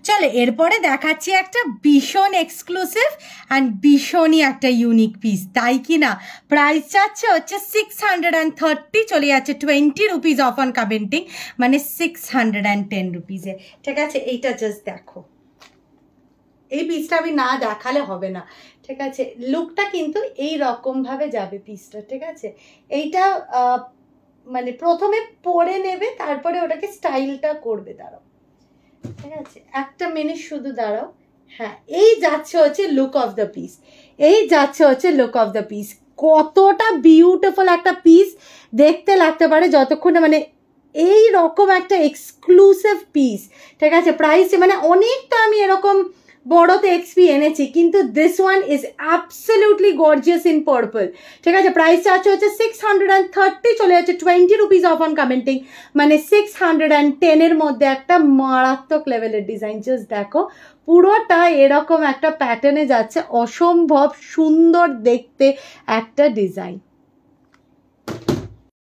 চলো এরপরে দেখাচ্ছি একটা ভীষণ এক্সক্লুসিভ অ্যান্ড ভীষণই একটা ইউনিক পিস, তাই কি না? প্রাইস যাচ্ছে হচ্ছে 630, চলে যাচ্ছে 20 রুপিস অফ অন কমেন্টিং, মানে 610 রুপিসে। ঠিক আছে, এইটা জাস্ট দেখো, এই পিসটা আমি না দেখালে হবে না। ঠিক আছে, লুকটা কিন্তু এই রকম ভাবে যাবে পিসটা। ঠিক আছে, এইটা মানে প্রথমে পরে নেবে, তারপরে ওটাকে স্টাইলটা করবে। দাঁড়াও, ঠিক আছে, একটা মিনিট শুধু দাঁড়াও। হ্যাঁ, এই যাচ্ছে হচ্ছে লুক অফ দ্য পিস, এই যাচ্ছে হচ্ছে লুক অফ দ্য পিস। কতটা বিউটিফুল একটা পিস দেখতে লাগতে পারে যতক্ষণ মানে এই রকম একটা এক্সক্লুসিভ পিস। ঠিক আছে, প্রাইস মানে অনেকটা আমি এরকম বড়তে এক্সপি এনেছি, কিন্তু this one is absolutely gorgeous in purple. ঠিক আছে, প্রাইস চার্জ হচ্ছে 630, চলে যাচ্ছে 20 রুপিস অফ অন কমেন্টিং, মানে 610 মধ্যে একটা মারাত্মক লেভেলের ডিজাইন। জাস্ট দেখো, পুরোটা এরকম একটা প্যাটার্নে যাচ্ছে, অসম্ভব সুন্দর দেখতে একটা ডিজাইন।